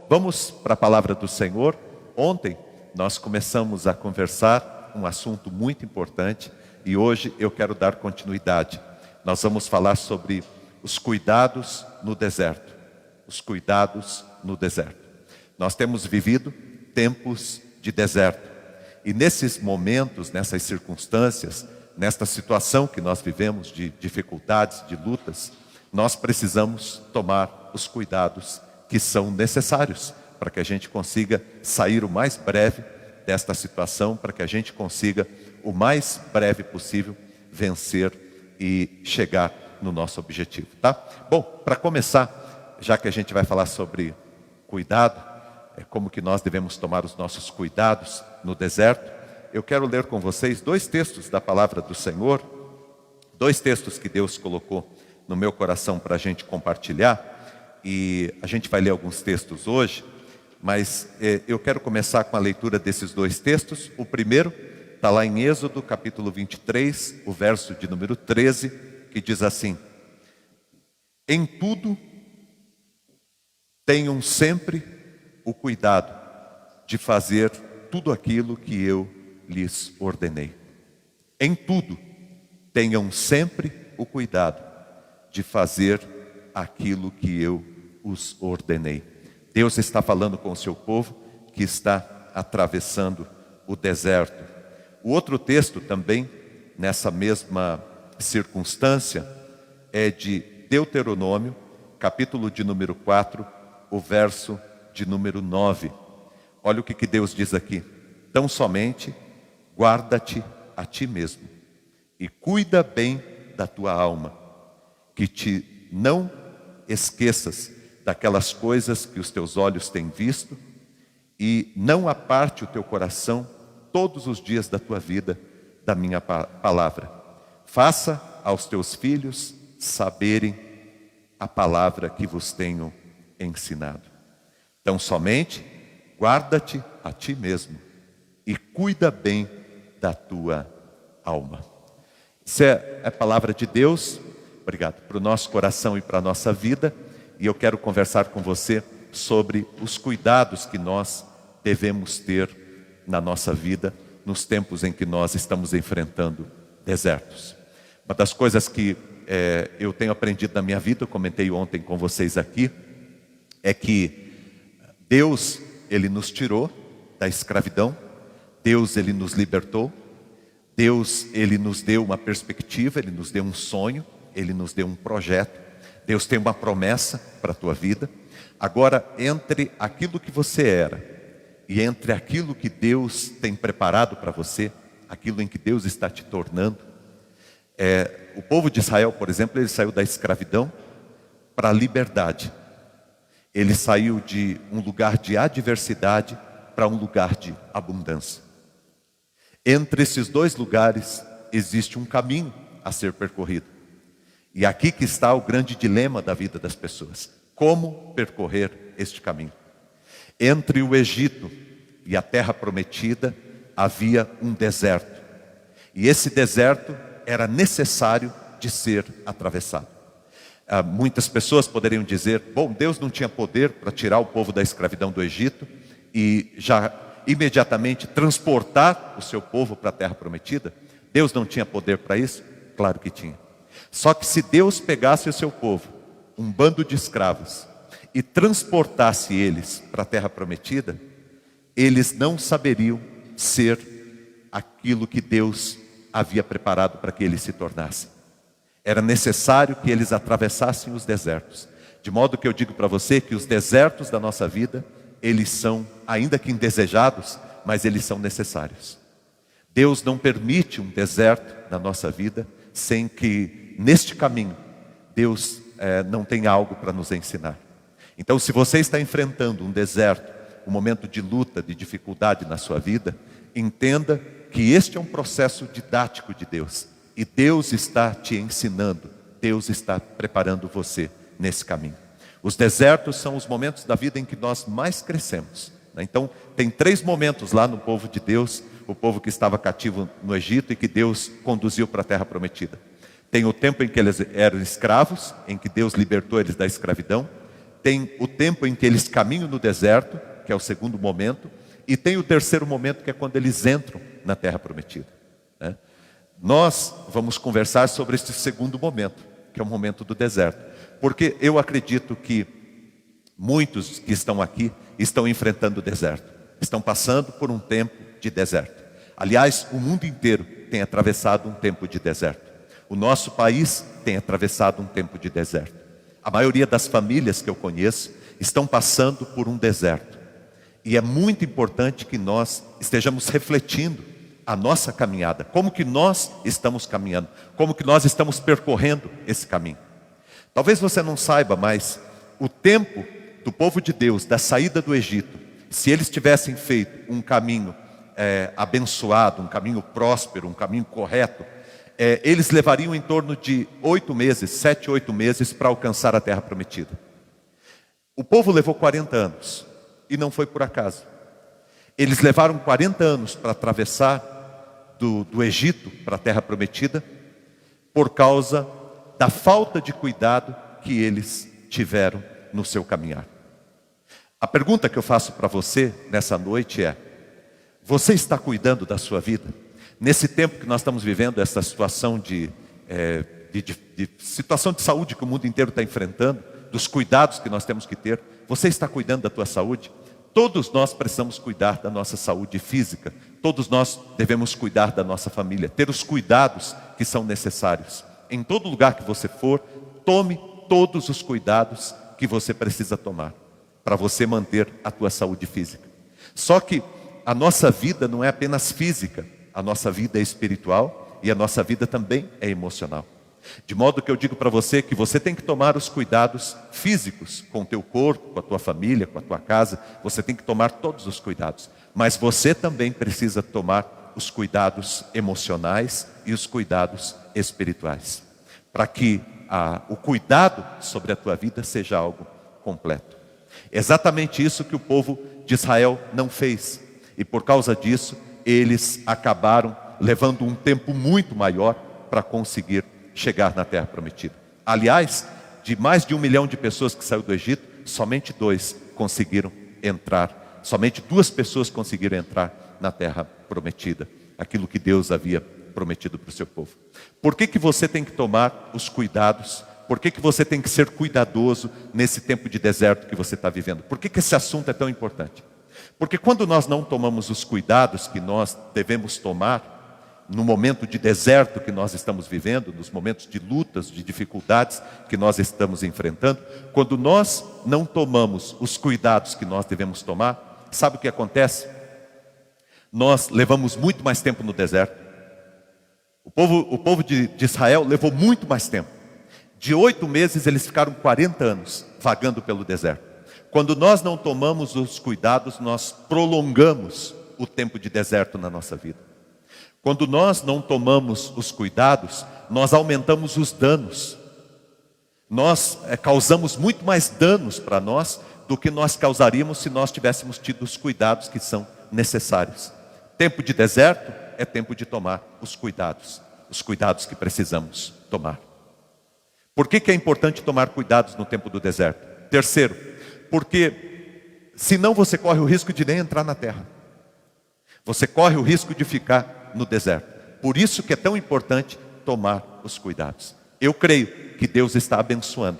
vamos para a palavra do Senhor. Ontem nós começamos a conversar um assunto muito importante e hoje eu quero dar continuidade. Nós vamos falar sobre os cuidados no deserto. Os cuidados no deserto. Nós temos vivido tempos de deserto. E nesses momentos, nessas circunstâncias, nesta situação que nós vivemos de dificuldades, de lutas, nós precisamos tomar os cuidados que são necessários para que a gente consiga sair o mais breve desta situação, para que a gente consiga o mais breve possível vencer e chegar no nosso objetivo, tá? Bom, para começar, já que a gente vai falar sobre cuidado, como que nós devemos tomar os nossos cuidados no deserto, eu quero ler com vocês 2 textos da palavra do Senhor, 2 textos que Deus colocou no meu coração para a gente compartilhar, e a gente vai ler alguns textos hoje, mas eu quero começar com a leitura desses 2 textos. O primeiro está lá em Êxodo, capítulo 23, o verso de número 13, que diz assim: em tudo tenham sempre o cuidado de fazer tudo aquilo que eu lhes ordenei. Em tudo tenham sempre o cuidado de fazer aquilo que eu os ordenei. Deus está falando com o seu povo que está atravessando o deserto. O outro texto também, nessa mesma circunstância, é de Deuteronômio, capítulo de número 4, o verso de número 9. Olha o que Deus diz aqui: tão somente guarda-te a ti mesmo e cuida bem da tua alma, que te não esqueças daquelas coisas que os teus olhos têm visto, e não aparte o teu coração todos os dias da tua vida da minha palavra. Faça aos teus filhos saberem a palavra que vos tenho ensinado. Então somente guarda-te a ti mesmo e cuida bem da tua alma. Isso é a palavra de Deus, obrigado, para o nosso coração e para a nossa vida. E eu quero conversar com você sobre os cuidados que nós devemos ter na nossa vida, nos tempos em que nós estamos enfrentando desertos. Uma das coisas que eu tenho aprendido na minha vida, eu comentei ontem com vocês aqui, é que Deus, Ele nos tirou da escravidão, Deus, Ele nos libertou, Deus, Ele nos deu uma perspectiva, Ele nos deu um sonho, Ele nos deu um projeto. Deus tem uma promessa para a tua vida. Agora, entre aquilo que você era e entre aquilo que Deus tem preparado para você, aquilo em que Deus está te tornando, o povo de Israel, por exemplo, ele saiu da escravidão para a liberdade. Ele saiu de um lugar de adversidade para um lugar de abundância. Entre esses 2 lugares existe um caminho a ser percorrido. E aqui que está o grande dilema da vida das pessoas: como percorrer este caminho? Entre o Egito e a terra prometida havia um deserto, e esse deserto era necessário de ser atravessado. Muitas pessoas poderiam dizer: bom, Deus não tinha poder para tirar o povo da escravidão do Egito e já imediatamente transportar o seu povo para a terra prometida? Deus não tinha poder para isso? Claro que tinha. Só que se Deus pegasse o seu povo, um bando de escravos, e transportasse eles para a terra prometida, eles não saberiam ser aquilo que Deus havia preparado para que eles se tornassem. Era necessário que eles atravessassem os desertos. De modo que eu digo para você que os desertos da nossa vida, eles são, ainda que indesejados, mas eles são necessários. Deus não permite um deserto na nossa vida sem que neste caminho Deus não tenha algo para nos ensinar. Então, se você está enfrentando um deserto, um momento de luta, de dificuldade na sua vida, entenda que este é um processo didático de Deus. E Deus está te ensinando, Deus está preparando você nesse caminho. Os desertos são os momentos da vida em que nós mais crescemos, né? Então, tem 3 momentos lá no povo de Deus, o povo que estava cativo no Egito e que Deus conduziu para a terra prometida. Tem o tempo em que eles eram escravos, em que Deus libertou eles da escravidão. Tem o tempo em que eles caminham no deserto, que é o segundo momento, e tem o terceiro momento, que é quando eles entram na terra prometida, né? Nós vamos conversar sobre este segundo momento, que é o momento do deserto, porque eu acredito que muitos que estão aqui estão enfrentando o deserto, estão passando por um tempo de deserto. Aliás, o mundo inteiro tem atravessado um tempo de deserto. O nosso país tem atravessado um tempo de deserto. A maioria das famílias que eu conheço estão passando por um deserto. E é muito importante que nós estejamos refletindo a nossa caminhada, como que nós estamos caminhando, como que nós estamos percorrendo esse caminho. Talvez você não saiba, mas o tempo do povo de Deus, da saída do Egito, se eles tivessem feito um caminho abençoado, um caminho próspero, um caminho correto, eles levariam em torno de 8 meses, 7, 8 meses para alcançar a terra prometida. O povo levou 40 anos, e não foi por acaso. Eles levaram 40 anos para atravessar do Egito para a terra prometida, por causa da falta de cuidado que eles tiveram no seu caminhar. A pergunta que eu faço para você nessa noite é: você está cuidando da sua vida? Nesse tempo que nós estamos vivendo, essa situação de situação de saúde que o mundo inteiro está enfrentando, dos cuidados que nós temos que ter, você está cuidando da tua saúde? Todos nós precisamos cuidar da nossa saúde física, todos nós devemos cuidar da nossa família, ter os cuidados que são necessários. Em todo lugar que você for, tome todos os cuidados que você precisa tomar, para você manter a tua saúde física. Só que a nossa vida não é apenas física, a nossa vida é espiritual e a nossa vida também é emocional. De modo que eu digo para você que você tem que tomar os cuidados físicos com o teu corpo, com a tua família, com a tua casa. Você tem que tomar todos os cuidados. Mas você também precisa tomar os cuidados emocionais e os cuidados espirituais, para que o cuidado sobre a tua vida seja algo completo. Exatamente isso que o povo de Israel não fez. E por causa disso, eles acabaram levando um tempo muito maior para conseguir chegar na terra prometida. Aliás, de mais de 1 milhão de pessoas que saiu do Egito, somente 2 conseguiram entrar. Somente 2 pessoas conseguiram entrar na terra prometida, aquilo que Deus havia prometido para o seu povo. Por que você tem que tomar os cuidados? Por que você tem que ser cuidadoso nesse tempo de deserto que você está vivendo? Por que esse assunto é tão importante? Porque quando nós não tomamos os cuidados que nós devemos tomar, no momento de deserto que nós estamos vivendo, nos momentos de lutas, de dificuldades que nós estamos enfrentando, quando nós não tomamos os cuidados que nós devemos tomar, sabe o que acontece? Nós levamos muito mais tempo no deserto. O povo de Israel levou muito mais tempo. De 8 meses eles ficaram 40 anos vagando pelo deserto. Quando nós não tomamos os cuidados, nós prolongamos o tempo de deserto na nossa vida. Quando nós não tomamos os cuidados, nós aumentamos os danos. Nós causamos muito mais danos para nós do que nós causaríamos se nós tivéssemos tido os cuidados que são necessários. Tempo de deserto é tempo de tomar os cuidados que precisamos tomar. Por que é importante tomar cuidados no tempo do deserto? Terceiro, porque senão você corre o risco de nem entrar na terra. Você corre o risco de ficar no deserto. Por isso que é tão importante tomar os cuidados. Eu creio que Deus está abençoando,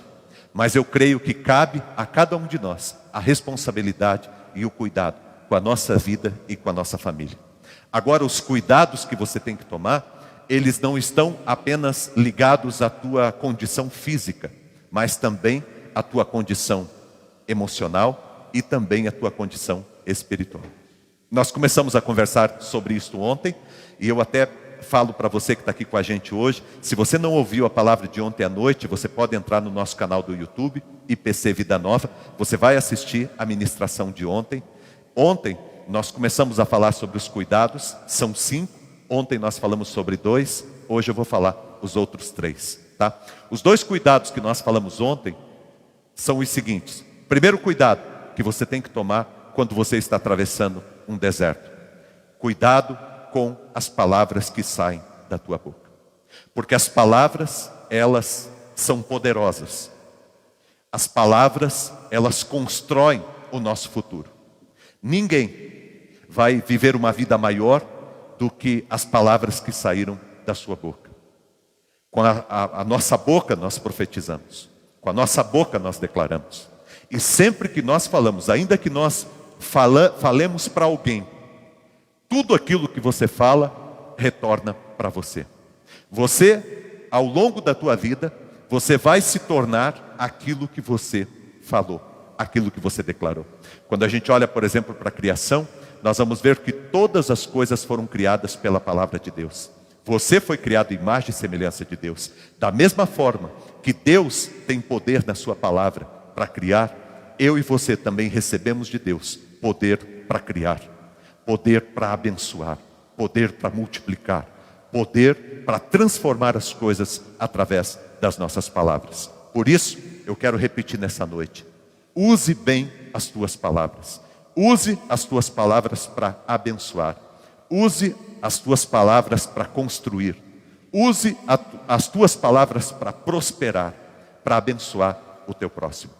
mas eu creio que cabe a cada um de nós a responsabilidade e o cuidado com a nossa vida e com a nossa família. Agora, os cuidados que você tem que tomar, eles não estão apenas ligados à tua condição física, mas também à tua condição emocional e também à tua condição espiritual. Nós começamos a conversar sobre isso ontem, e eu até falo para você que está aqui com a gente hoje, se você não ouviu a palavra de ontem à noite, você pode entrar no nosso canal do YouTube, IPC Vida Nova, você vai assistir a ministração de ontem. Ontem nós começamos a falar sobre os cuidados, são 5, ontem nós falamos sobre 2, hoje eu vou falar os outros 3, tá? Os 2 cuidados que nós falamos ontem são os seguintes. Primeiro cuidado que você tem que tomar quando você está atravessando um deserto: cuidado com as palavras que saem da tua boca. Porque as palavras, elas são poderosas. As palavras, elas constroem o nosso futuro. Ninguém vai viver uma vida maior do que as palavras que saíram da sua boca. Com a nossa boca nós profetizamos. Com a nossa boca nós declaramos. E sempre que nós falamos, ainda que nós falemos para alguém, tudo aquilo que você fala retorna para você. Você, ao longo da tua vida, você vai se tornar aquilo que você falou, aquilo que você declarou. Quando a gente olha, por exemplo, para a criação, nós vamos ver que todas as coisas foram criadas pela palavra de Deus. Você foi criado em imagem e semelhança de Deus. Da mesma forma que Deus tem poder na sua palavra para criar, eu e você também recebemos de Deus poder para criar, poder para abençoar, poder para multiplicar, poder para transformar as coisas através das nossas palavras. Por isso, eu quero repetir nessa noite: use bem as tuas palavras. Use as tuas palavras para abençoar. Use as tuas palavras para construir. Use as tuas palavras para prosperar, para abençoar o teu próximo.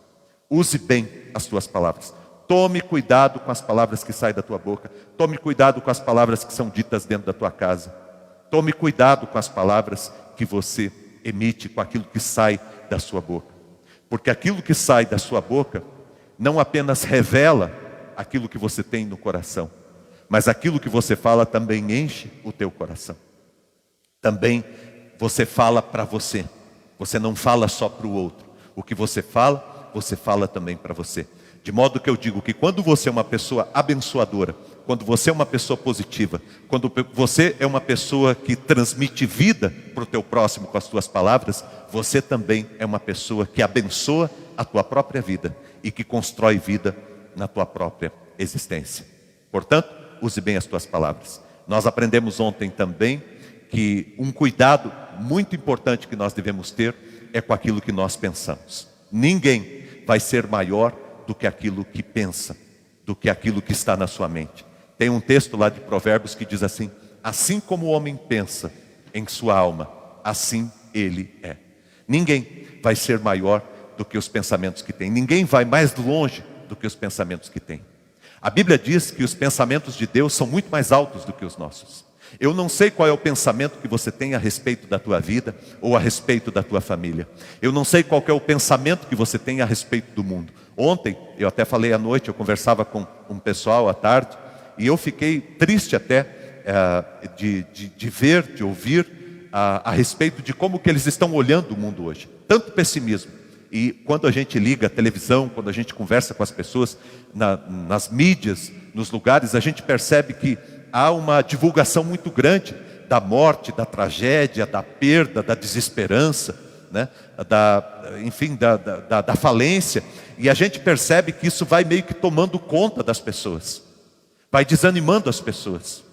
Use bem as tuas palavras. Tome cuidado com as palavras que saem da tua boca. Tome cuidado com as palavras que são ditas dentro da tua casa. Tome cuidado com as palavras que você emite, com aquilo que sai da sua boca. Porque aquilo que sai da sua boca não apenas revela aquilo que você tem no coração, mas aquilo que você fala também enche o teu coração. Também você fala para você. Você não fala só para o outro. O que você fala também para você. De modo que eu digo que quando você é uma pessoa abençoadora, quando você é uma pessoa positiva, quando você é uma pessoa que transmite vida para o teu próximo com as tuas palavras, você também é uma pessoa que abençoa a tua própria vida e que constrói vida na tua própria existência. Portanto, use bem as tuas palavras. Nós aprendemos ontem também que um cuidado muito importante que nós devemos ter é com aquilo que nós pensamos. Ninguém vai ser maior do que aquilo que pensa, do que aquilo que está na sua mente. Tem um texto lá de Provérbios que diz assim: assim como o homem pensa em sua alma, assim ele é. Ninguém vai ser maior do que os pensamentos que tem. Ninguém vai mais longe do que os pensamentos que tem. A Bíblia diz que os pensamentos de Deus são muito mais altos do que os nossos. Eu não sei qual é o pensamento que você tem a respeito da tua vida ou a respeito da tua família. Eu não sei qual é o pensamento que você tem a respeito do mundo. Ontem, eu até falei à noite, eu conversava com um pessoal à tarde, e eu fiquei triste até de ver, de ouvir a respeito de como que eles estão olhando o mundo hoje. Tanto pessimismo. E quando a gente liga a televisão, quando a gente conversa com as pessoas nas mídias, nos lugares, a gente percebe que há uma divulgação muito grande da morte, da tragédia, da perda, da desesperança, né? da falência. E a gente percebe que isso vai meio que tomando conta das pessoas, vai desanimando as pessoas.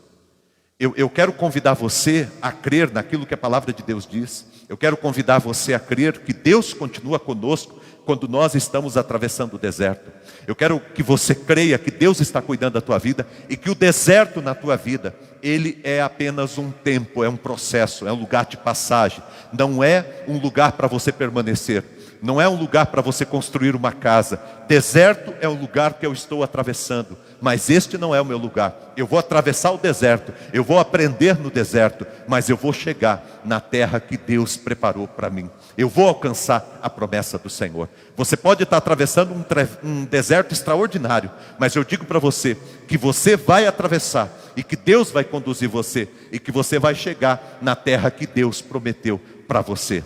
Eu quero convidar você a crer naquilo que a palavra de Deus diz. Eu quero convidar você a crer que Deus continua conosco quando nós estamos atravessando o deserto. Eu quero que você creia que Deus está cuidando da tua vida e que o deserto na tua vida, ele é apenas um tempo, é um processo, é um lugar de passagem. Não é um lugar para você permanecer. Não é um lugar para você construir uma casa. Deserto é um lugar que eu estou atravessando, mas este não é o meu lugar. Eu vou atravessar o deserto, eu vou aprender no deserto, mas eu vou chegar na terra que Deus preparou para mim. Eu vou alcançar a promessa do Senhor. Você pode estar atravessando um deserto extraordinário, mas eu digo para você que você vai atravessar e que Deus vai conduzir você e que você vai chegar na terra que Deus prometeu para você.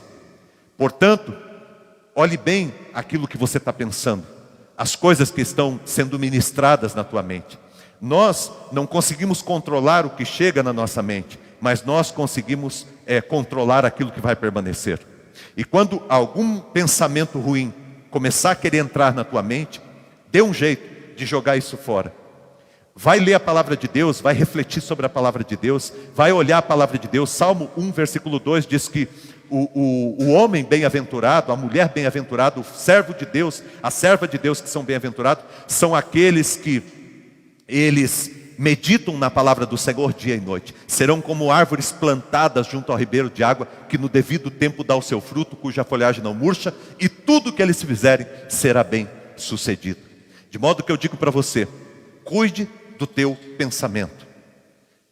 Portanto, olhe bem aquilo que você está pensando, as coisas que estão sendo ministradas na tua mente. Nós não conseguimos controlar o que chega na nossa mente, mas nós conseguimos controlar aquilo que vai permanecer. E quando algum pensamento ruim começar a querer entrar na tua mente, dê um jeito de jogar isso fora. Vai ler a palavra de Deus, vai refletir sobre a palavra de Deus, vai olhar a palavra de Deus. Salmo 1, versículo 2 diz que o homem bem-aventurado, a mulher bem-aventurada, o servo de Deus, a serva de Deus que são bem-aventurados, são aqueles que eles meditam na palavra do Senhor dia e noite. Serão como árvores plantadas junto ao ribeiro de água, que no devido tempo dá o seu fruto, cuja folhagem não murcha, e tudo que eles fizerem será bem sucedido. De modo que eu digo para você, cuide do teu pensamento.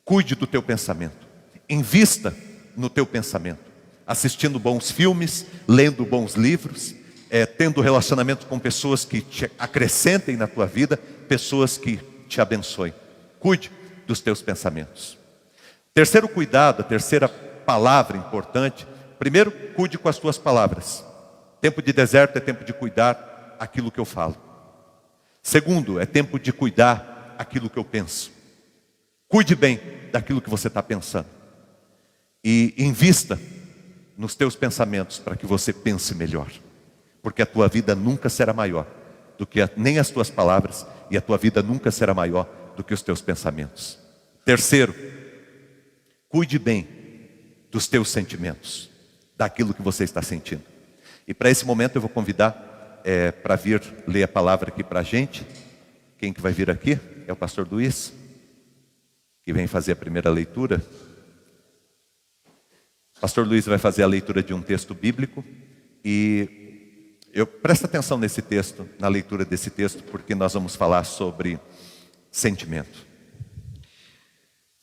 Cuide do teu pensamento. Invista no teu pensamento. Assistindo bons filmes, lendo bons livros, tendo relacionamento com pessoas que te acrescentem na tua vida, pessoas que te abençoem. Cuide dos teus pensamentos. Terceiro cuidado, a terceira palavra importante. Primeiro, cuide com as tuas palavras. Tempo de deserto é tempo de cuidar aquilo que eu falo. Segundo, é tempo de cuidar aquilo que eu penso. Cuide bem daquilo que você está pensando. E invista nos teus pensamentos para que você pense melhor. Porque a tua vida nunca será maior do que nem as tuas palavras, e a tua vida nunca será maior do que os teus pensamentos. Terceiro, cuide bem dos teus sentimentos, daquilo que você está sentindo. E para esse momento eu vou convidar para vir ler a palavra aqui para a gente. Quem que vai vir aqui? É o pastor Luiz, que vem fazer a primeira leitura. O pastor Luiz vai fazer a leitura de um texto bíblico. E presta atenção nesse texto, na leitura desse texto, porque nós vamos falar sobre sentimento.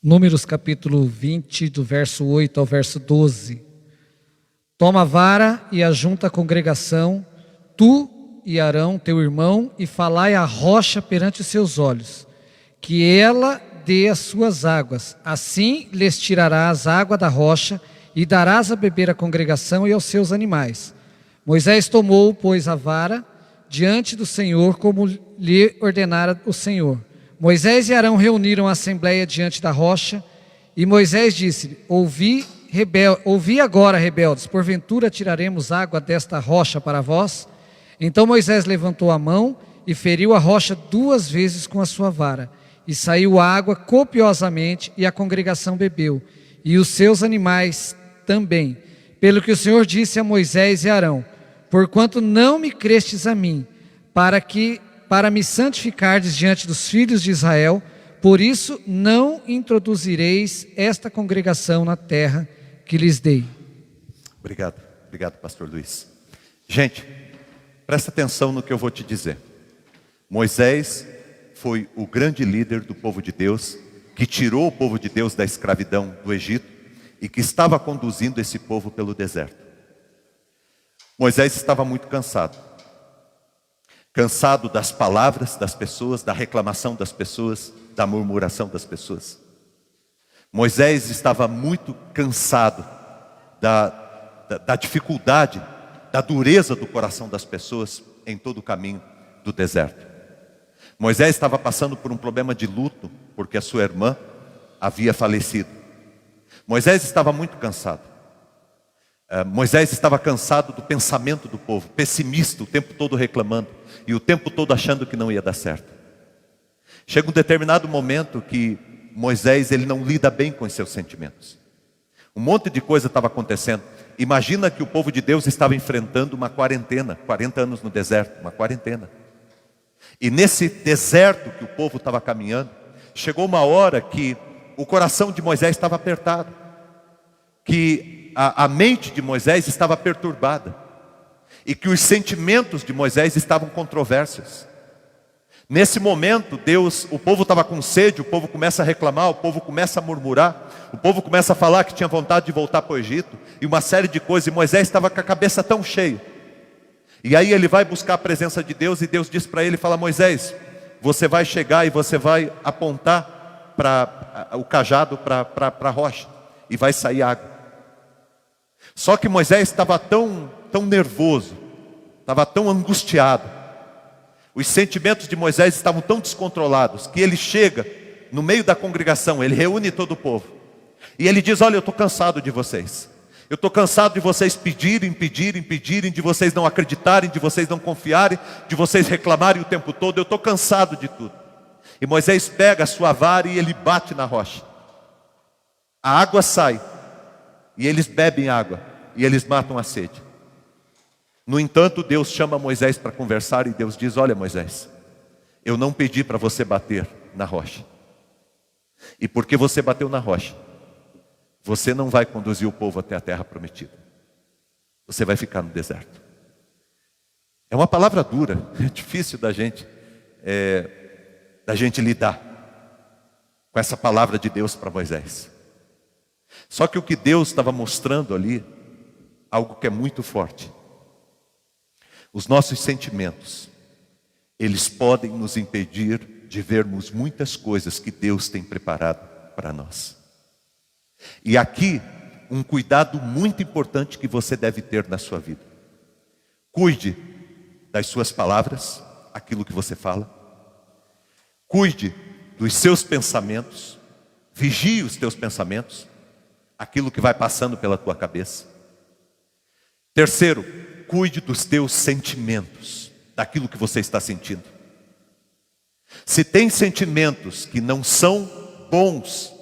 Números capítulo 20, do verso 8 ao verso 12. Toma a vara e ajunta a congregação, tu e Arão, teu irmão, e falai à rocha perante os seus olhos, que ela dê as suas águas. Assim lhes tirarás água da rocha, e darás a beber à congregação e aos seus animais. Moisés tomou, pois, a vara diante do Senhor, como lhe ordenara o Senhor. Moisés e Arão reuniram a assembleia diante da rocha, e Moisés disse: Ouvi agora, rebeldes, porventura tiraremos água desta rocha para vós? Então Moisés levantou a mão e feriu a rocha 2 vezes com a sua vara, e saiu água copiosamente, e a congregação bebeu, e os seus animais também. Pelo que o Senhor disse a Moisés e Arão: Porquanto não me crestes a mim, para me santificardes diante dos filhos de Israel, por isso não introduzireis esta congregação na terra que lhes dei. Obrigado, pastor Luiz. Gente, presta atenção no que eu vou te dizer. Moisés foi o grande líder do povo de Deus, que tirou o povo de Deus da escravidão do Egito e que estava conduzindo esse povo pelo deserto. Moisés estava muito cansado das palavras das pessoas, da reclamação das pessoas, da murmuração das pessoas. Moisés estava muito cansado da dificuldade, da dureza do coração das pessoas em todo o caminho do deserto. Moisés estava passando por um problema de luto, porque a sua irmã havia falecido. Moisés estava muito cansado. Moisés estava cansado do pensamento do povo, pessimista, o tempo todo reclamando, e o tempo todo achando que não ia dar certo. Chega um determinado momento que Moisés ele não lida bem com os seus sentimentos. Um monte de coisa estava acontecendo. Imagina que o povo de Deus estava enfrentando uma quarentena, 40 anos no deserto, uma quarentena. E nesse deserto que o povo estava caminhando, chegou uma hora que o coração de Moisés estava apertado, que a mente de Moisés estava perturbada, e que os sentimentos de Moisés estavam controversos. Nesse momento, o povo estava com sede, o povo começa a reclamar, o povo começa a murmurar, o povo começa a falar que tinha vontade de voltar para o Egito, e uma série de coisas, e Moisés estava com a cabeça tão cheia. E aí ele vai buscar a presença de Deus, e Deus diz para ele, fala: Moisés, você vai chegar e você vai apontar o cajado para a rocha, e vai sair água. Só que Moisés estava tão nervoso, estava tão angustiado, os sentimentos de Moisés estavam tão descontrolados, que ele chega no meio da congregação, ele reúne todo o povo, e ele diz: olha, eu estou cansado de vocês. Eu estou cansado de vocês pedirem, de vocês não acreditarem, de vocês não confiarem, de vocês reclamarem o tempo todo. Eu estou cansado de tudo. E Moisés pega a sua vara e ele bate na rocha. A água sai, e eles bebem água, e eles matam a sede. No entanto, Deus chama Moisés para conversar, e Deus diz: olha, Moisés, eu não pedi para você bater na rocha. E porque você bateu na rocha, você não vai conduzir o povo até a terra prometida. Você vai ficar no deserto. É uma palavra dura, é difícil da gente lidar com essa palavra de Deus para Moisés. Só que o que Deus estava mostrando ali, algo que é muito forte. Os nossos sentimentos, eles podem nos impedir de vermos muitas coisas que Deus tem preparado para nós. E aqui, um cuidado muito importante que você deve ter na sua vida. Cuide das suas palavras, aquilo que você fala. Cuide dos seus pensamentos. Vigie os teus pensamentos, aquilo que vai passando pela tua cabeça. Terceiro, cuide dos teus sentimentos, daquilo que você está sentindo. Se tem sentimentos que não são bons,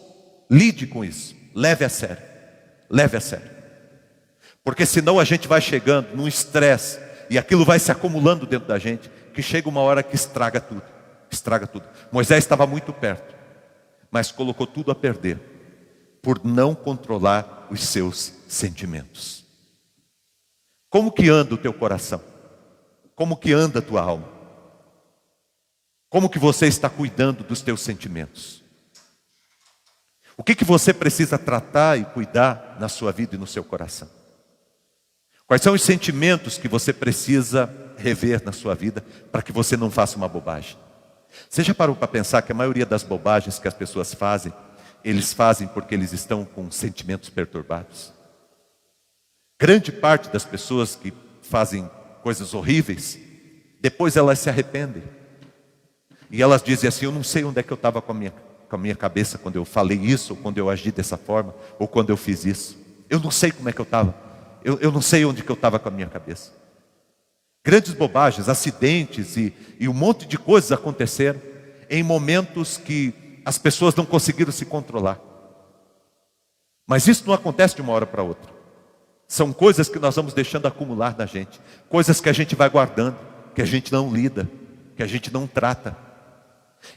lide com isso, leve a sério, leve a sério. Porque senão a gente vai chegando num estresse, e aquilo vai se acumulando dentro da gente, que chega uma hora que estraga tudo, estraga tudo. Moisés estava muito perto, mas colocou tudo a perder, por não controlar os seus sentimentos. Como que anda o teu coração? Como que anda a tua alma? Como que você está cuidando dos teus sentimentos? O que você precisa tratar e cuidar na sua vida e no seu coração? Quais são os sentimentos que você precisa rever na sua vida para que você não faça uma bobagem? Você já parou para pensar que a maioria das bobagens que as pessoas fazem, eles fazem porque eles estão com sentimentos perturbados? Grande parte das pessoas que fazem coisas horríveis, depois elas se arrependem. E elas dizem assim, eu não sei onde é que eu estava com a minha cabeça quando eu falei isso, ou quando eu agi dessa forma, ou quando eu fiz isso. Eu não sei como é que eu estava. Eu não sei onde que eu estava com a minha cabeça. Grandes bobagens, acidentes e um monte de coisas aconteceram em momentos que as pessoas não conseguiram se controlar. Mas isso não acontece de uma hora para outra. São coisas que nós vamos deixando acumular na gente. Coisas que a gente vai guardando, que a gente não lida, que a gente não trata.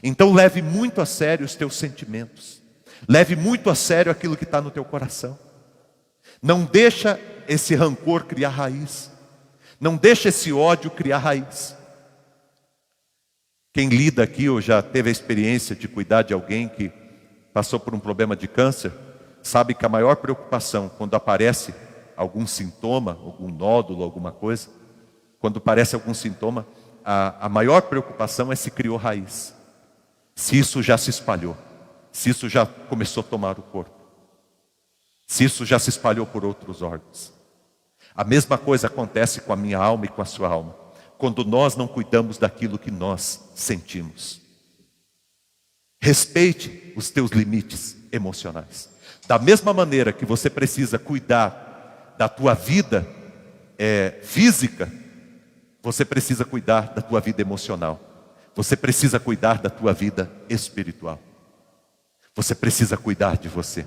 Então leve muito a sério os teus sentimentos. Leve muito a sério aquilo que está no teu coração. Não deixa esse rancor criar raiz. Não deixa esse ódio criar raiz. Quem lida aqui ou já teve a experiência de cuidar de alguém que passou por um problema de câncer, sabe que a maior preocupação quando aparece algum sintoma, algum nódulo, alguma coisa, quando aparece algum sintoma, a maior preocupação é se criou raiz. Se isso já se espalhou, se isso já começou a tomar o corpo, se isso já se espalhou por outros órgãos. A mesma coisa acontece com a minha alma e com a sua alma, quando nós não cuidamos daquilo que nós sentimos. Respeite os teus limites emocionais. Da mesma maneira que você precisa cuidar da tua vida física, você precisa cuidar da tua vida emocional. Você precisa cuidar da tua vida espiritual. Você precisa cuidar de você.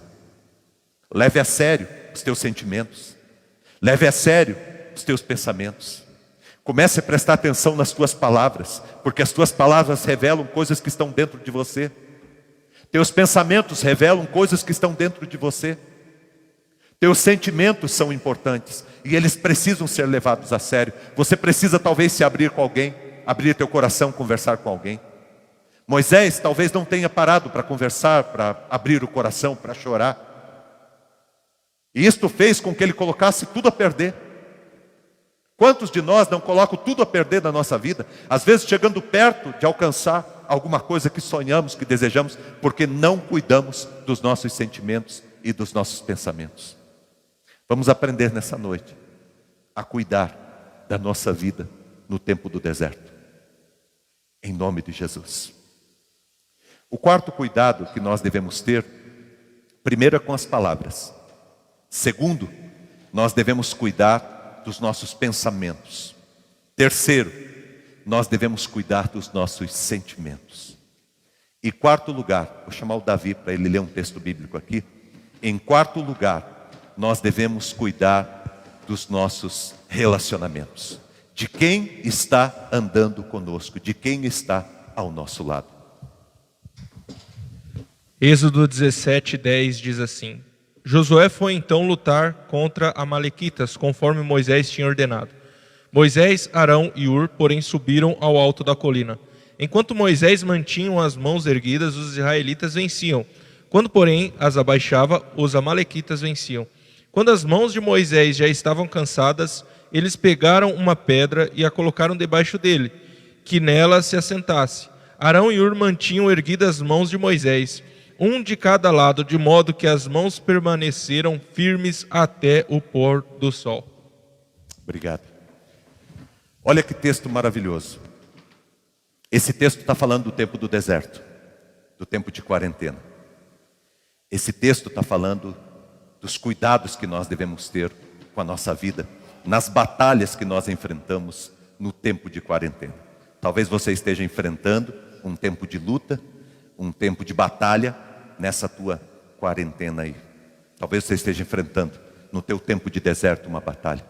Leve a sério os teus sentimentos. Leve a sério os teus pensamentos. Comece a prestar atenção nas tuas palavras, porque as tuas palavras revelam coisas que estão dentro de você. Teus pensamentos revelam coisas que estão dentro de você. Teus sentimentos são importantes e eles precisam ser levados a sério. Você precisa talvez se abrir com alguém, abrir teu coração, conversar com alguém. Moisés talvez não tenha parado para conversar, para abrir o coração, para chorar. E isto fez com que ele colocasse tudo a perder. Quantos de nós não colocam tudo a perder na nossa vida? Às vezes chegando perto de alcançar alguma coisa que sonhamos, que desejamos, porque não cuidamos dos nossos sentimentos e dos nossos pensamentos. Vamos aprender nessa noite a cuidar da nossa vida no tempo do deserto. Em nome de Jesus. O quarto cuidado que nós devemos ter, primeiro é com as palavras. Segundo, nós devemos cuidar dos nossos pensamentos. Terceiro, nós devemos cuidar dos nossos sentimentos. E quarto lugar, vou chamar o Davi para ele ler um texto bíblico aqui. Em quarto lugar, nós devemos cuidar dos nossos relacionamentos. De quem está andando conosco, de quem está ao nosso lado. Êxodo 17:10 diz assim: Josué foi então lutar contra amalequitas, conforme Moisés tinha ordenado. Moisés, Arão e Hur, porém, subiram ao alto da colina. Enquanto Moisés mantinha as mãos erguidas, os israelitas venciam. Quando, porém, as abaixava, os amalequitas venciam. Quando as mãos de Moisés já estavam cansadas, eles pegaram uma pedra e a colocaram debaixo dele, que nela se assentasse. Arão e Hur mantinham erguidas as mãos de Moisés, um de cada lado, de modo que as mãos permaneceram firmes até o pôr do sol. Obrigado. Olha que texto maravilhoso. Esse texto está falando do tempo do deserto, do tempo de quarentena. Esse texto está falando dos cuidados que nós devemos ter com a nossa vida, nas batalhas que nós enfrentamos no tempo de quarentena. Talvez você esteja enfrentando um tempo de luta, um tempo de batalha nessa tua quarentena aí. Talvez você esteja enfrentando no teu tempo de deserto uma batalha.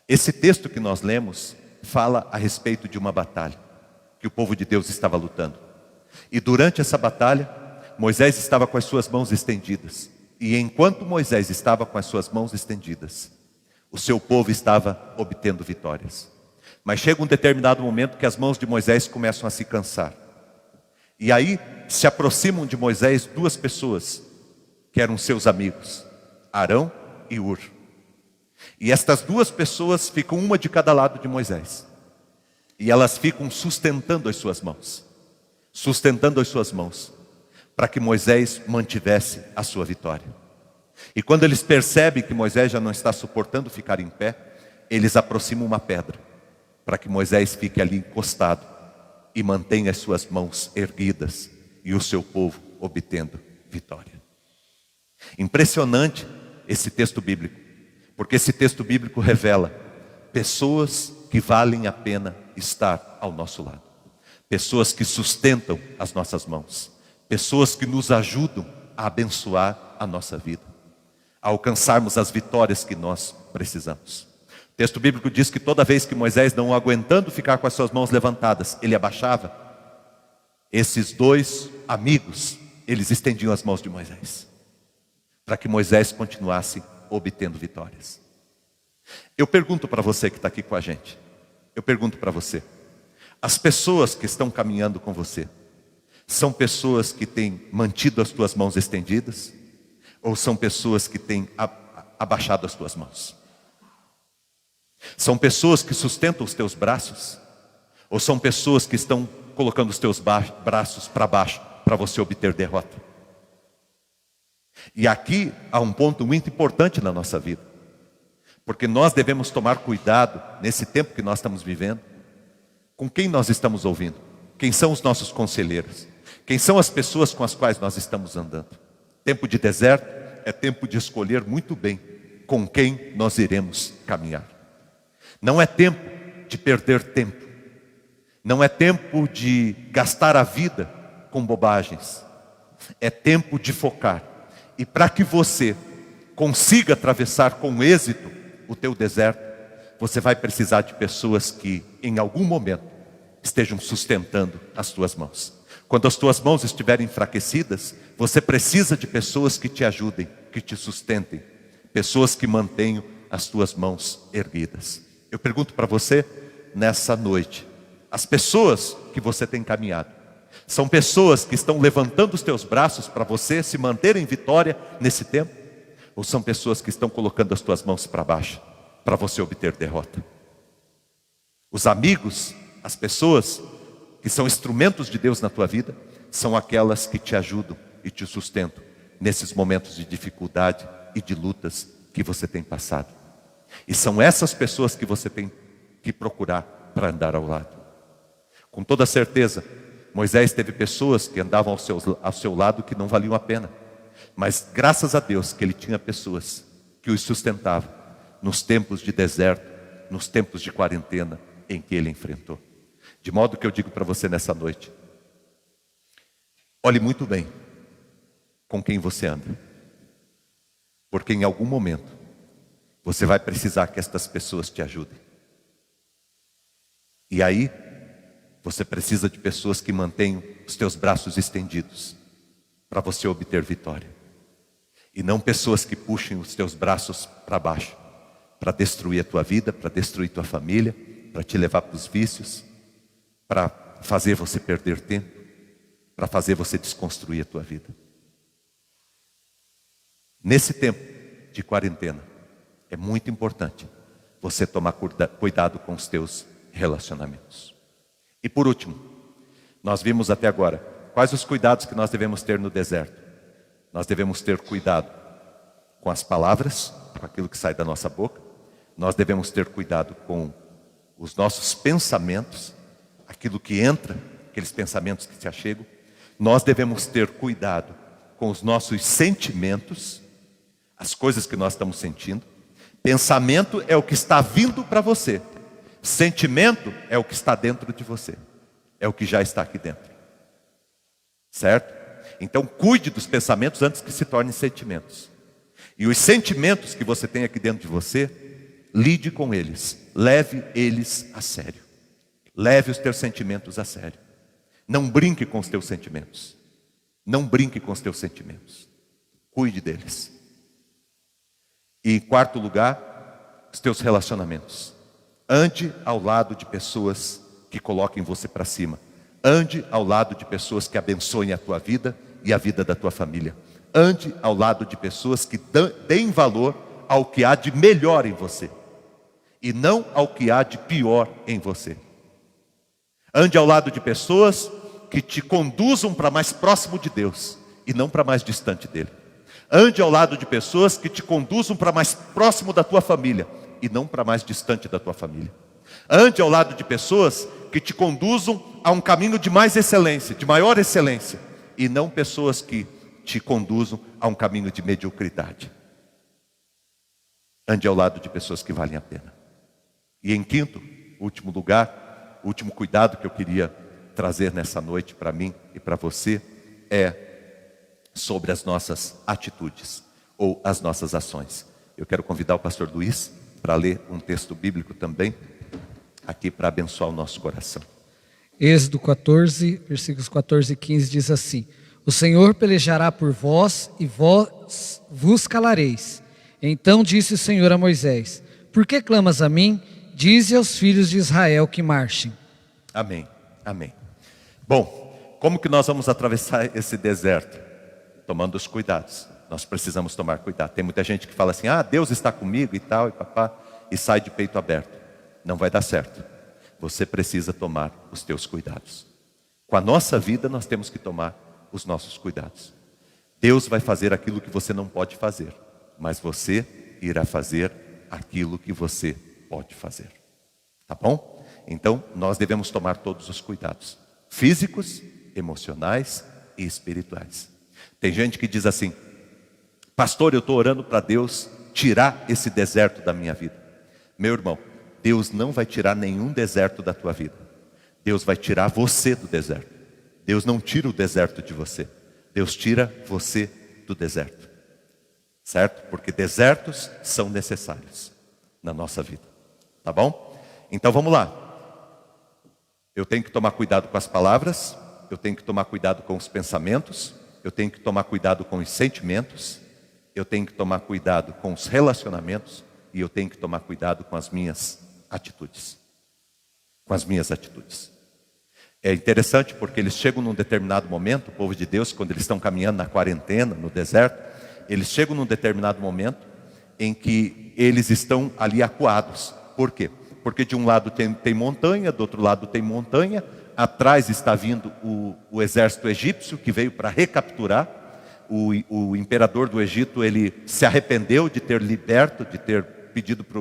Esse texto que nós lemos fala a respeito de uma batalha que o povo de Deus estava lutando. E durante essa batalha, Moisés estava com as suas mãos estendidas. E enquanto Moisés estava com as suas mãos estendidas, o seu povo estava obtendo vitórias. Mas chega um determinado momento que as mãos de Moisés começam a se cansar. E aí se aproximam de Moisés duas pessoas que eram seus amigos, Arão e Hur. E estas duas pessoas ficam uma de cada lado de Moisés. E elas ficam sustentando as suas mãos. Sustentando as suas mãos, para que Moisés mantivesse a sua vitória. E quando eles percebem que Moisés já não está suportando ficar em pé, eles aproximam uma pedra, para que Moisés fique ali encostado e mantenha as suas mãos erguidas e o seu povo obtendo vitória. Impressionante esse texto bíblico, porque esse texto bíblico revela pessoas que valem a pena estar ao nosso lado. Pessoas que sustentam as nossas mãos. Pessoas que nos ajudam a abençoar a nossa vida, a alcançarmos as vitórias que nós precisamos. O texto bíblico diz que toda vez que Moisés, não aguentando ficar com as suas mãos levantadas, ele abaixava, esses dois amigos, eles estendiam as mãos de Moisés, para que Moisés continuasse obtendo vitórias. Eu pergunto para você que está aqui com a gente, eu pergunto para você, as pessoas que estão caminhando com você, são pessoas que têm mantido as tuas mãos estendidas? Ou são pessoas que têm abaixado as tuas mãos? São pessoas que sustentam os teus braços? Ou são pessoas que estão colocando os teus braços para baixo, para você obter derrota? E aqui há um ponto muito importante na nossa vida, porque nós devemos tomar cuidado, nesse tempo que nós estamos vivendo, com quem nós estamos ouvindo. Quem são os nossos conselheiros? Quem são as pessoas com as quais nós estamos andando? Tempo de deserto é tempo de escolher muito bem com quem nós iremos caminhar. Não é tempo de perder tempo. Não é tempo de gastar a vida com bobagens. É tempo de focar. E para que você consiga atravessar com êxito o teu deserto, você vai precisar de pessoas que em algum momento estejam sustentando as tuas mãos. Quando as tuas mãos estiverem enfraquecidas, você precisa de pessoas que te ajudem, que te sustentem. Pessoas que mantenham as tuas mãos erguidas. Eu pergunto para você, nessa noite, as pessoas que você tem caminhado, são pessoas que estão levantando os teus braços para você se manter em vitória nesse tempo? Ou são pessoas que estão colocando as tuas mãos para baixo, para você obter derrota? Os amigos, as pessoas que são instrumentos de Deus na tua vida, são aquelas que te ajudam e te sustentam nesses momentos de dificuldade e de lutas que você tem passado. E são essas pessoas que você tem que procurar para andar ao lado. Com toda certeza, Moisés teve pessoas que andavam ao seu lado que não valiam a pena. Mas graças a Deus que ele tinha pessoas que os sustentavam nos tempos de deserto, nos tempos de quarentena em que ele enfrentou. De modo que eu digo para você nessa noite, olhe muito bem com quem você anda. Porque em algum momento você vai precisar que estas pessoas te ajudem. E aí você precisa de pessoas que mantenham os teus braços estendidos, para você obter vitória. E não pessoas que puxem os teus braços para baixo, para destruir a tua vida, para destruir tua família, para te levar para os vícios, para fazer você perder tempo, para fazer você desconstruir a tua vida. Nesse tempo de quarentena, é muito importante você tomar cuidado com os teus relacionamentos. E por último, nós vimos até agora quais os cuidados que nós devemos ter no deserto. Nós devemos ter cuidado com as palavras, com aquilo que sai da nossa boca. Nós devemos ter cuidado com os nossos pensamentos, aquilo que entra, aqueles pensamentos que se achegam. Nós devemos ter cuidado com os nossos sentimentos, as coisas que nós estamos sentindo. Pensamento é o que está vindo para você. Sentimento é o que está dentro de você. É o que já está aqui dentro. Certo? Então cuide dos pensamentos antes que se tornem sentimentos. E os sentimentos que você tem aqui dentro de você, lide com eles. Leve eles a sério. Leve os teus sentimentos a sério. Não brinque com os teus sentimentos. Não brinque com os teus sentimentos. Cuide deles. E em quarto lugar, os teus relacionamentos. Ande ao lado de pessoas que coloquem você para cima. Ande ao lado de pessoas que abençoem a tua vida e a vida da tua família. Ande ao lado de pessoas que deem valor ao que há de melhor em você. E não ao que há de pior em você. Ande ao lado de pessoas que te conduzam para mais próximo de Deus e não para mais distante dele. Ande ao lado de pessoas que te conduzam para mais próximo da tua família e não para mais distante da tua família. Ande ao lado de pessoas que te conduzam a um caminho de mais excelência, de maior excelência, e não pessoas que te conduzam a um caminho de mediocridade. Ande ao lado de pessoas que valem a pena. E em quinto, último lugar, o último cuidado que eu queria trazer nessa noite para mim e para você é sobre as nossas atitudes ou as nossas ações. Eu quero convidar o pastor Luiz para ler um texto bíblico também, aqui para abençoar o nosso coração. Êxodo 14, versículos 14 e 15 diz assim: O Senhor pelejará por vós e vós vos calareis. Então disse o Senhor a Moisés: Por que clamas a mim? Dize aos filhos de Israel que marchem. Amém, amém. Bom, como que nós vamos atravessar esse deserto? Tomando os cuidados. Nós precisamos tomar cuidado. Tem muita gente que fala assim: Deus está comigo e tal, e papá, e sai de peito aberto. Não vai dar certo. Você precisa tomar os teus cuidados. Com a nossa vida nós temos que tomar os nossos cuidados. Deus vai fazer aquilo que você não pode fazer, mas você irá fazer aquilo que você pode fazer. Tá bom? Então nós devemos tomar todos os cuidados, físicos, emocionais e espirituais. Tem gente que diz assim: pastor, eu estou orando para Deus tirar esse deserto da minha vida. Meu irmão, Deus não vai tirar nenhum deserto da tua vida. Deus vai tirar você do deserto. Deus não tira o deserto de você. Deus tira você do deserto. Certo? Porque desertos são necessários na nossa vida. Tá bom? Então vamos lá. Eu tenho que tomar cuidado com as palavras. Eu tenho que tomar cuidado com os pensamentos. Eu tenho que tomar cuidado com os sentimentos. Eu tenho que tomar cuidado com os relacionamentos. E eu tenho que tomar cuidado com as minhas atitudes. Com as minhas atitudes. É interessante porque eles chegam num determinado momento, o povo de Deus, quando eles estão caminhando na quarentena, no deserto, eles chegam num determinado momento em que eles estão ali acuados. Por quê? Porque de um lado tem montanha, do outro lado tem montanha, atrás está vindo o exército egípcio que veio para recapturar. O imperador do Egito, ele se arrependeu de ter liberto, de ter pedido para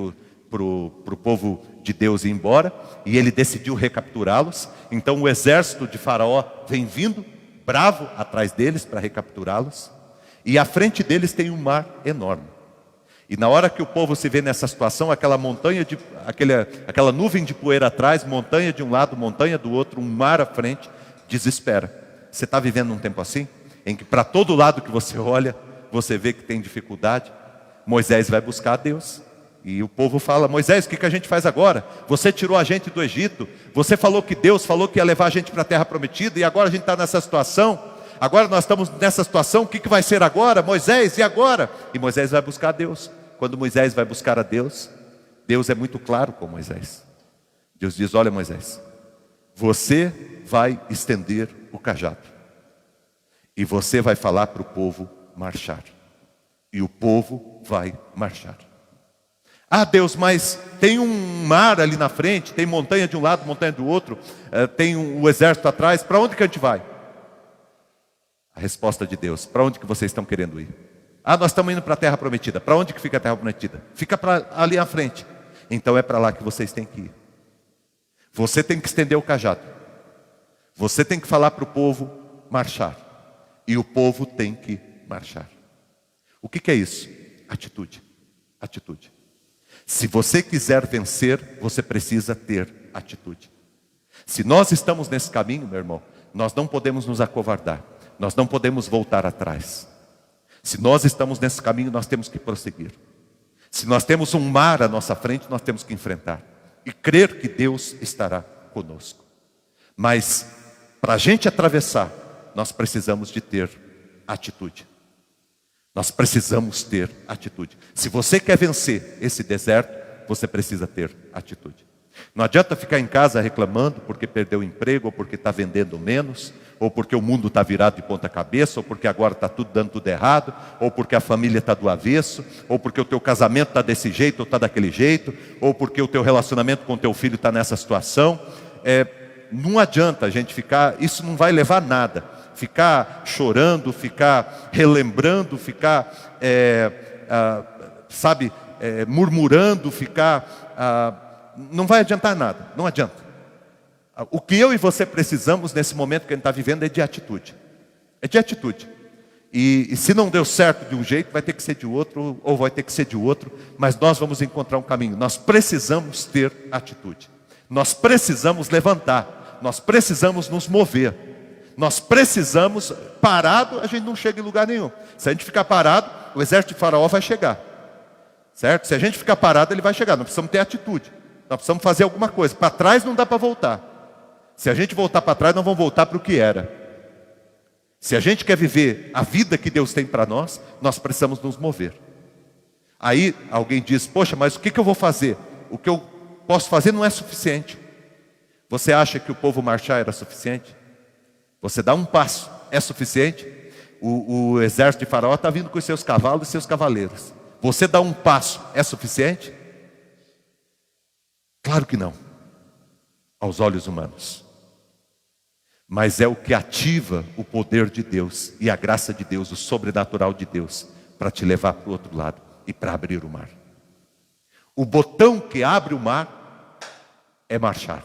o povo de Deus ir embora, e ele decidiu recapturá-los. Então o exército de Faraó vem vindo, bravo, atrás deles para recapturá-los, e à frente deles tem um mar enorme. E na hora que o povo se vê nessa situação, aquela montanha, aquela nuvem de poeira atrás, montanha de um lado, montanha do outro, um mar à frente, desespera. Você está vivendo um tempo assim? Em que para todo lado que você olha, você vê que tem dificuldade? Moisés vai buscar a Deus. E o povo fala: Moisés, o que a gente faz agora? Você tirou a gente do Egito. Você falou que Deus falou que ia levar a gente para a terra prometida. E agora a gente está nessa situação. Agora nós estamos nessa situação, o que vai ser agora? Moisés, e agora? E Moisés vai buscar a Deus. Quando Moisés vai buscar a Deus, Deus é muito claro com Moisés. Deus diz: olha, Moisés, você vai estender o cajado. E você vai falar para o povo marchar. E o povo vai marchar. Ah, Deus, mas tem um mar ali na frente, tem montanha de um lado, montanha do outro, tem o exército atrás, para onde que a gente vai? A resposta de Deus: para onde que vocês estão querendo ir? Ah, nós estamos indo para a terra prometida. Para onde que fica a terra prometida? Fica ali à frente. Então é para lá que vocês têm que ir. Você tem que estender o cajado. Você tem que falar para o povo marchar. E o povo tem que marchar. O que é isso? Atitude. Atitude. Se você quiser vencer, você precisa ter atitude. Se nós estamos nesse caminho, meu irmão, nós não podemos nos acovardar. Nós não podemos voltar atrás. Se nós estamos nesse caminho, nós temos que prosseguir. Se nós temos um mar à nossa frente, nós temos que enfrentar. E crer que Deus estará conosco. Mas, para a gente atravessar, nós precisamos de ter atitude. Nós precisamos ter atitude. Se você quer vencer esse deserto, você precisa ter atitude. Não adianta ficar em casa reclamando porque perdeu o emprego, ou porque está vendendo menos, ou porque o mundo está virado de ponta cabeça, ou porque agora está tudo dando tudo errado, ou porque a família está do avesso, ou porque o teu casamento está desse jeito ou está daquele jeito, ou porque o teu relacionamento com o teu filho está nessa situação. Não adianta a gente ficar, isso não vai levar a nada. Ficar chorando, ficar relembrando, ficar, murmurando, não vai adiantar nada, não adianta. O que eu e você precisamos nesse momento que a gente está vivendo é de atitude. É de atitude. E se não deu certo de um jeito, vai ter que ser de outro, ou vai ter que ser de outro, mas nós vamos encontrar um caminho. Nós precisamos ter atitude. Nós precisamos levantar. Nós precisamos nos mover. Nós precisamos, parado, a gente não chega em lugar nenhum. Se a gente ficar parado, o exército de Faraó vai chegar. Certo? Se a gente ficar parado, ele vai chegar. Nós precisamos ter atitude. Nós precisamos fazer alguma coisa. Para trás não dá para voltar. Se a gente voltar para trás, nós vamos voltar para o que era. Se a gente quer viver a vida que Deus tem para nós, nós precisamos nos mover. Aí alguém diz: poxa, mas o que eu vou fazer? O que eu posso fazer não é suficiente. Você acha que o povo marchar era suficiente? Você dá um passo, é suficiente? O exército de Faraó está vindo com os seus cavalos e seus cavaleiros. Você dá um passo, é suficiente? Claro que não, aos olhos humanos. Mas é o que ativa o poder de Deus e a graça de Deus, o sobrenatural de Deus, para te levar para o outro lado e para abrir o mar. O botão que abre o mar é marchar.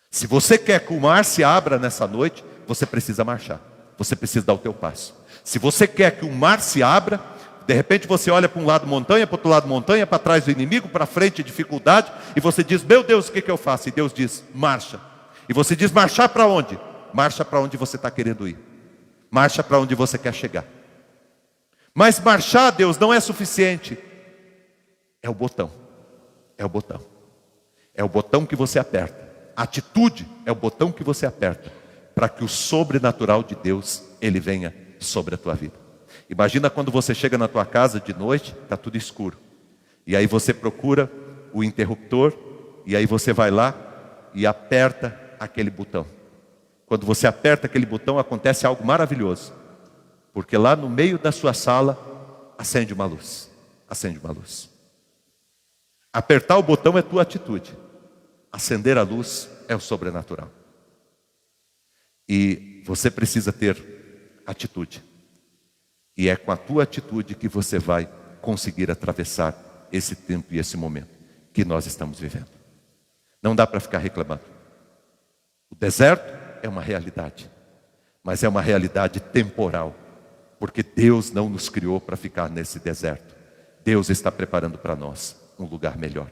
Se você quer que o mar se abra nessa noite, você precisa marchar. Você precisa dar o teu passo. Se você quer que o mar se abra, de repente você olha para um lado montanha, para o outro lado montanha, para trás do inimigo, para frente dificuldade, e você diz: meu Deus, o que eu faço? E Deus diz: marcha. E você diz: marchar para onde? Marcha para onde você está querendo ir. Marcha para onde você quer chegar. Mas marchar, Deus, não é suficiente. É o botão. É o botão. É o botão que você aperta. A atitude é o botão que você aperta para que o sobrenatural de Deus, ele venha sobre a tua vida. Imagina quando você chega na tua casa de noite, está tudo escuro. E aí você procura o interruptor, e aí você vai lá e aperta aquele botão. Quando você aperta aquele botão, acontece algo maravilhoso. Porque lá no meio da sua sala, acende uma luz. Acende uma luz. Apertar o botão é tua atitude. Acender a luz é o sobrenatural. E você precisa ter atitude. E é com a tua atitude que você vai conseguir atravessar esse tempo e esse momento que nós estamos vivendo. Não dá para ficar reclamando. O deserto é uma realidade, mas é uma realidade temporal, porque Deus não nos criou para ficar nesse deserto. Deus está preparando para nós um lugar melhor.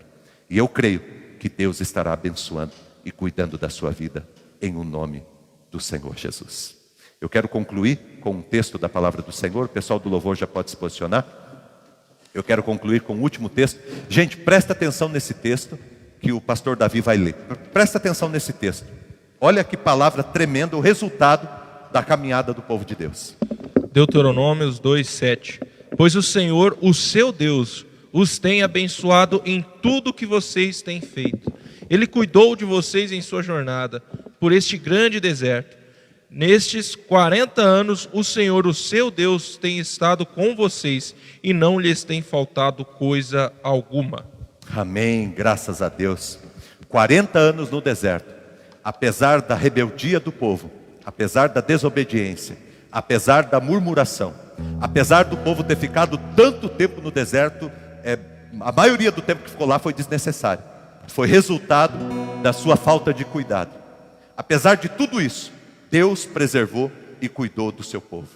E eu creio que Deus estará abençoando e cuidando da sua vida em o nome do Senhor Jesus. Eu quero concluir com um texto da palavra do Senhor. O pessoal do louvor já pode se posicionar. Eu quero concluir com o último texto. Gente, presta atenção nesse texto que o pastor Davi vai ler. Presta atenção nesse texto. Olha que palavra tremenda, o resultado da caminhada do povo de Deus. Deuteronômios 2:7. Pois o Senhor, o seu Deus, os tem abençoado em tudo que vocês têm feito. Ele cuidou de vocês em sua jornada por este grande deserto. Nestes 40 anos, o Senhor, o seu Deus, tem estado com vocês e não lhes tem faltado coisa alguma. Amém, graças a Deus. 40 anos no deserto, apesar da rebeldia do povo, apesar da desobediência, apesar da murmuração, apesar do povo ter ficado tanto tempo no deserto, a maioria do tempo que ficou lá foi desnecessário. Foi resultado da sua falta de cuidado. Apesar de tudo isso, Deus preservou e cuidou do seu povo.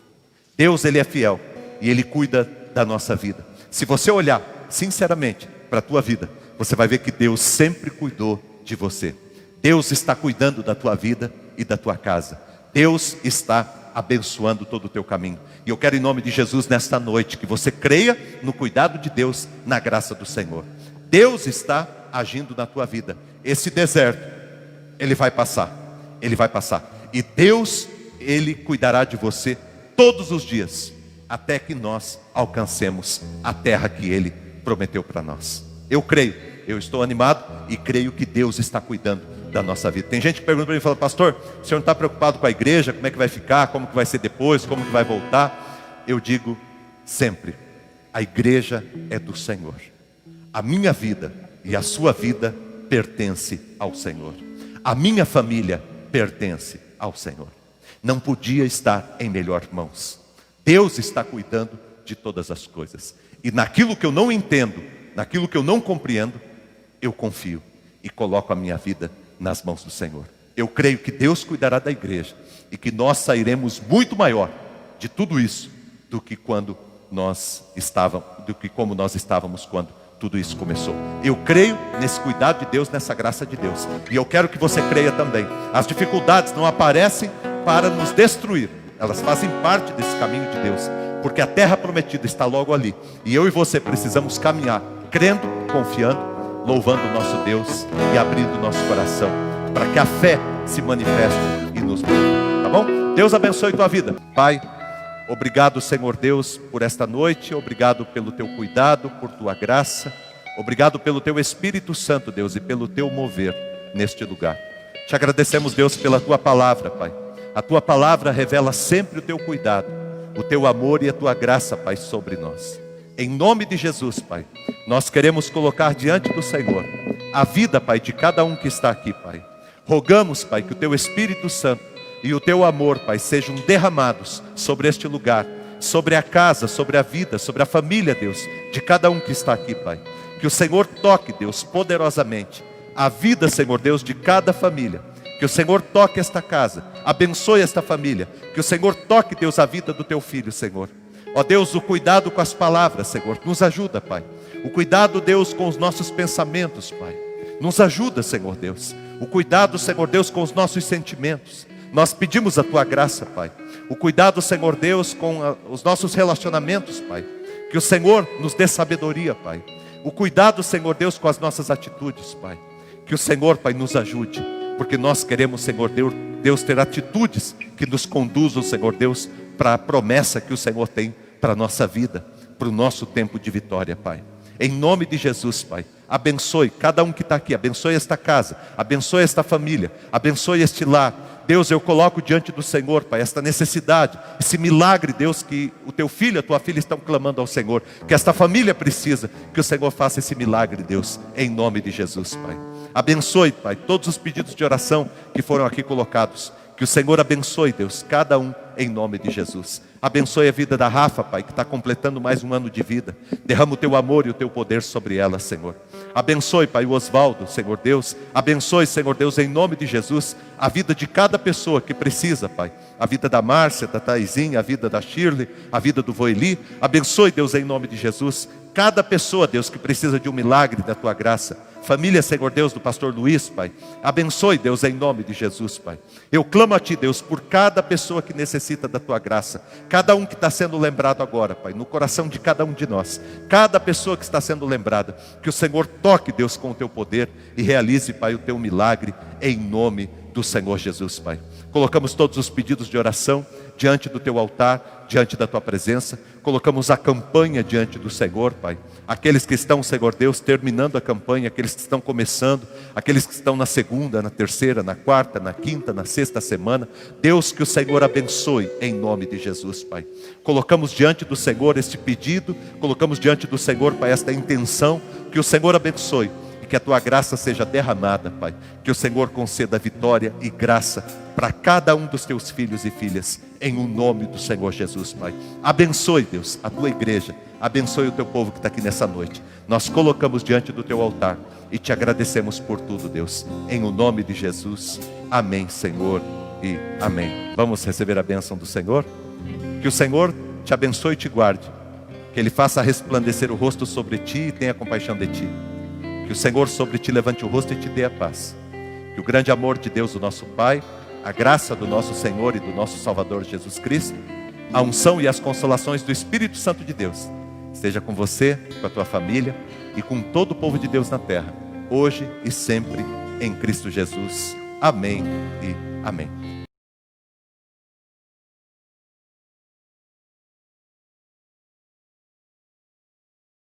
Deus, Ele é fiel e Ele cuida da nossa vida. Se você olhar sinceramente para a tua vida, você vai ver que Deus sempre cuidou de você. Deus está cuidando da tua vida e da tua casa. Deus está abençoando todo o teu caminho. E eu quero, em nome de Jesus, nesta noite, que você creia no cuidado de Deus, na graça do Senhor. Deus está agindo na tua vida. Esse deserto, ele vai passar. Ele vai passar. E Deus, Ele cuidará de você todos os dias, até que nós alcancemos a terra que Ele prometeu para nós. Eu creio, eu estou animado e creio que Deus está cuidando da nossa vida. Tem gente que pergunta para mim e fala: pastor, o senhor não está preocupado com a igreja? Como é que vai ficar? Como que vai ser depois? Como que vai voltar? Eu digo sempre, a igreja é do Senhor. A minha vida e a sua vida pertence ao Senhor. A minha família pertence ao Senhor. Não podia estar em melhores mãos. Deus está cuidando de todas as coisas. E naquilo que eu não entendo, naquilo que eu não compreendo, eu confio e coloco a minha vida nas mãos do Senhor. Eu creio que Deus cuidará da igreja e que nós sairemos muito maior de tudo isso do que como nós estávamos quando tudo isso começou. Eu creio nesse cuidado de Deus, nessa graça de Deus. E eu quero que você creia também. As dificuldades não aparecem para nos destruir. Elas fazem parte desse caminho de Deus. Porque a terra prometida está logo ali. E eu e você precisamos caminhar, crendo, confiando, louvando o nosso Deus e abrindo o nosso coração, para que a fé se manifeste e nos mude. Tá bom? Deus abençoe tua vida. Pai, obrigado, Senhor Deus, por esta noite. Obrigado pelo teu cuidado, por tua graça. Obrigado pelo teu Espírito Santo, Deus, e pelo teu mover neste lugar. Te agradecemos, Deus, pela tua palavra, Pai. A tua palavra revela sempre o teu cuidado, o teu amor e a tua graça, Pai, sobre nós. Em nome de Jesus, Pai, nós queremos colocar diante do Senhor a vida, Pai, de cada um que está aqui, Pai. Rogamos, Pai, que o teu Espírito Santo e o teu amor, Pai, sejam derramados sobre este lugar, sobre a casa, sobre a vida, sobre a família, Deus, de cada um que está aqui, Pai. Que o Senhor toque, Deus, poderosamente a vida, Senhor Deus, de cada família. Que o Senhor toque esta casa, abençoe esta família. Que o Senhor toque, Deus, a vida do teu filho, Senhor. Ó Deus, o cuidado com as palavras, Senhor, nos ajuda, Pai. O cuidado, Deus, com os nossos pensamentos, Pai. Nos ajuda, Senhor Deus. O cuidado, Senhor Deus, com os nossos sentimentos. Nós pedimos a tua graça, Pai. O cuidado, Senhor Deus, com os nossos relacionamentos, Pai. Que o Senhor nos dê sabedoria, Pai. O cuidado, Senhor Deus, com as nossas atitudes, Pai. Que o Senhor, Pai, nos ajude. Porque nós queremos, Senhor Deus, ter atitudes que nos conduzam, Senhor Deus, para a promessa que o Senhor tem para a nossa vida, para o nosso tempo de vitória, Pai. Em nome de Jesus, Pai, abençoe cada um que está aqui, abençoe esta casa, abençoe esta família, abençoe este lar. Deus, eu coloco diante do Senhor, Pai, esta necessidade, esse milagre, Deus, que o teu filho e a tua filha estão clamando ao Senhor, que esta família precisa, que o Senhor faça esse milagre, Deus, em nome de Jesus, Pai. Abençoe, Pai, todos os pedidos de oração que foram aqui colocados. Que o Senhor abençoe, Deus, cada um em nome de Jesus. Abençoe a vida da Rafa, Pai, que está completando mais um ano de vida. Derrama o teu amor e o teu poder sobre ela, Senhor. Abençoe, Pai, o Osvaldo, Senhor Deus. Abençoe, Senhor Deus, em nome de Jesus, a vida de cada pessoa que precisa, Pai. A vida da Márcia, da Taizinha, a vida da Shirley, a vida do Voeli. Abençoe, Deus, em nome de Jesus, cada pessoa, Deus, que precisa de um milagre da tua graça. Família, Senhor Deus, do pastor Luiz, Pai. Abençoe, Deus, em nome de Jesus, Pai. Eu clamo a Ti, Deus, por cada pessoa que necessita da Tua graça. Cada um que está sendo lembrado agora, Pai, no coração de cada um de nós. Cada pessoa que está sendo lembrada. Que o Senhor toque, Deus, com o Teu poder e realize, Pai, o Teu milagre, em nome do Senhor Jesus, Pai. Colocamos todos os pedidos de oração diante do Teu altar, diante da Tua presença. Colocamos a campanha diante do Senhor, Pai. Aqueles que estão, Senhor Deus, terminando a campanha, aqueles que estão começando, aqueles que estão na segunda, na terceira, na quarta, na quinta, na sexta semana. Deus, que o Senhor abençoe em nome de Jesus, Pai. Colocamos diante do Senhor este pedido, colocamos diante do Senhor, Pai, esta intenção, que o Senhor abençoe e que a Tua graça seja derramada, Pai. Que o Senhor conceda vitória e graça para cada um dos Teus filhos e filhas, em o nome do Senhor Jesus, Pai. Abençoe, Deus, a Tua igreja, abençoe o Teu povo que está aqui nessa noite. Nós colocamos diante do Teu altar e Te agradecemos por tudo, Deus, em o nome de Jesus. Amém, Senhor, e amém. Vamos receber a bênção do Senhor? Que o Senhor te abençoe e te guarde, que Ele faça resplandecer o rosto sobre ti e tenha compaixão de ti. Que o Senhor sobre ti levante o rosto e te dê a paz. Que o grande amor de Deus, o nosso Pai, a graça do nosso Senhor e do nosso Salvador Jesus Cristo, a unção e as consolações do Espírito Santo de Deus, esteja com você, com a tua família e com todo o povo de Deus na terra, hoje e sempre, em Cristo Jesus. Amém e amém.